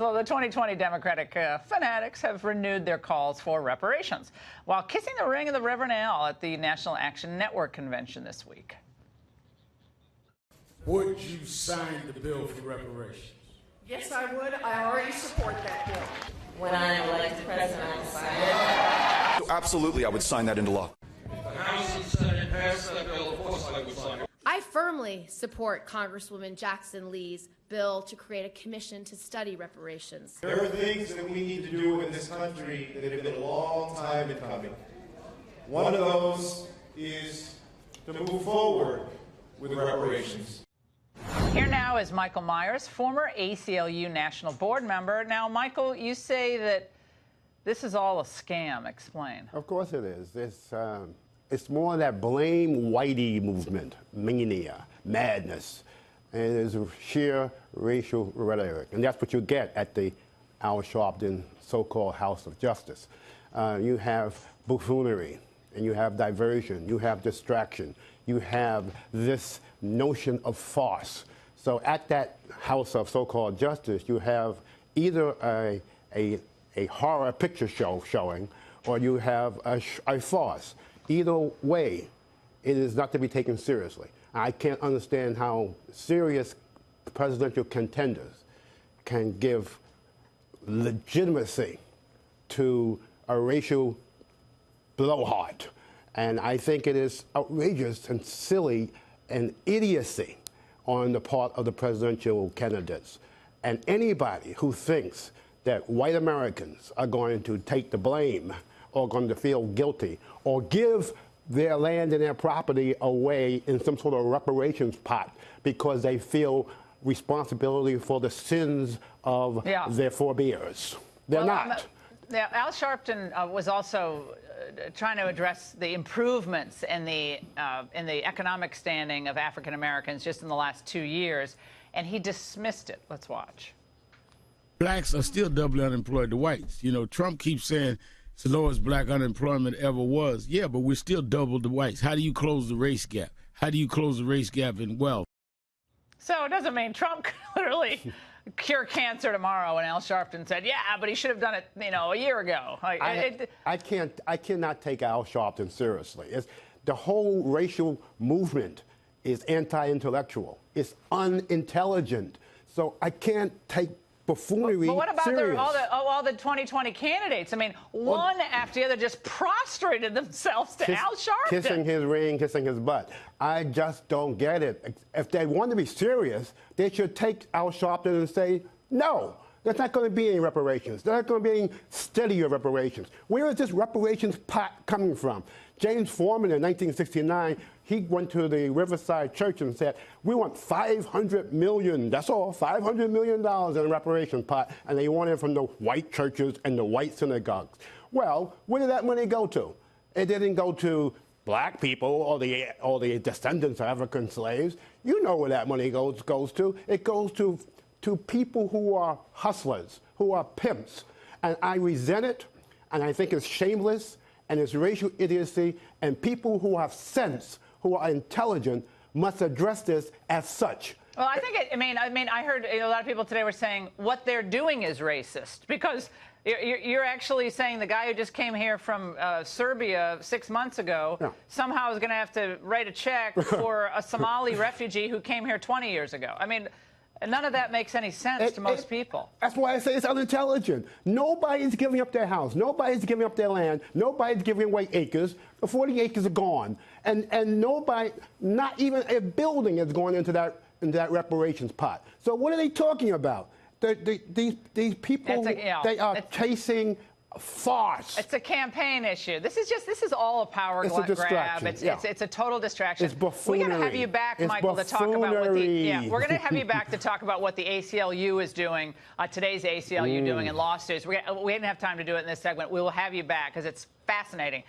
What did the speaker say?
Well, the 2020 Democratic fanatics have renewed their calls for reparations while kissing the ring of the Reverend Al at the National Action Network convention this week. Would you sign the bill for reparations? Yes, I would. I already support that bill. When I am elected president, I will sign it. Absolutely, I would sign that into law. If the House and Senate pass that bill, of course I would sign it. I firmly support Congresswoman Jackson Lee's bill to create a commission to study reparations. There are things that we need to do in this country that have been a long time in coming. One of those is to move forward with reparations. Here now is Michael Meyers, former ACLU national board member. Now, Michael, you say that this is all a scam. Explain. Of course it is. It's more that blame whitey movement, mania, madness, and it is sheer racial rhetoric. And that's what you get at the Al Sharpton so-called House of Justice. You have buffoonery, and you have diversion, you have distraction, you have this notion of farce. So at that House of so-called Justice, you have either a horror picture show showing, or you have a farce. Either way, it is not to be taken seriously. I can't understand how serious presidential contenders can give legitimacy to a racial blowhard. And I think it is outrageous and silly and idiocy on the part of the presidential candidates. And anybody who thinks that white Americans are going to take the blame or going to feel guilty or give their land and their property away in some sort of reparations pot because they feel responsibility for the sins of their forebears. They're not. Al Sharpton was also trying to address the improvements in the economic standing of African Americans just in the last 2 years, and he dismissed it. Let's watch. Blacks are still doubly unemployed to whites. You know, Trump keeps saying it's the lowest black unemployment ever was. Yeah, but we're still double the whites. How do you close the race gap? How do you close the race gap in wealth? So it doesn't mean Trump could literally cure cancer tomorrow. And Al Sharpton said, yeah, but he should have done it, a year ago. I cannot take Al Sharpton seriously. The whole racial movement is anti-intellectual. It's unintelligent. So I can't take buffoonery But what about serious. all the 2020 candidates? I mean, one after the other just prostrated themselves to Al Sharpton. Kissing his ring, kissing his butt. I just don't get it. If they want to be serious, they should take Al Sharpton and say, no, there's not going to be any reparations. There's not going to be any steadier reparations. Where is this reparations pot coming from? James Foreman in 1969, he went to the Riverside Church and said, we want $500 million, that's all, $500 million in a reparation pot, and they want it from the white churches and the white synagogues. Well, where did that money go to? It didn't go to black people or the descendants of African slaves. You know where that money goes to. It goes to people who are hustlers, who are pimps. And I resent it, and I think it's shameless, and it's racial idiocy, and people who have sense, who are intelligent, must address this as such. Well, I think I heard a lot of people today were saying what they're doing is racist because you're actually saying the guy who just came here from Serbia 6 months ago somehow is going to have to write a check for a Somali refugee who came here 20 years ago. I mean, none of that makes any sense to most people. That's why I say it's unintelligent. Nobody's giving up their house. Nobody's giving up their land. Nobody's giving away acres. The 40 acres are gone. And nobody, not even a building is going into that reparations pot. So what are they talking about? These people, they are chasing farce. It's a campaign issue. This is all a power grab. It's a total distraction. It's buffoonery. We're going to have you back, Michael, to talk about what we're going to have you back to talk about what the ACLU is doing, today's ACLU doing in law students. We didn't have time to do it in this segment. We will have you back because it's fascinating.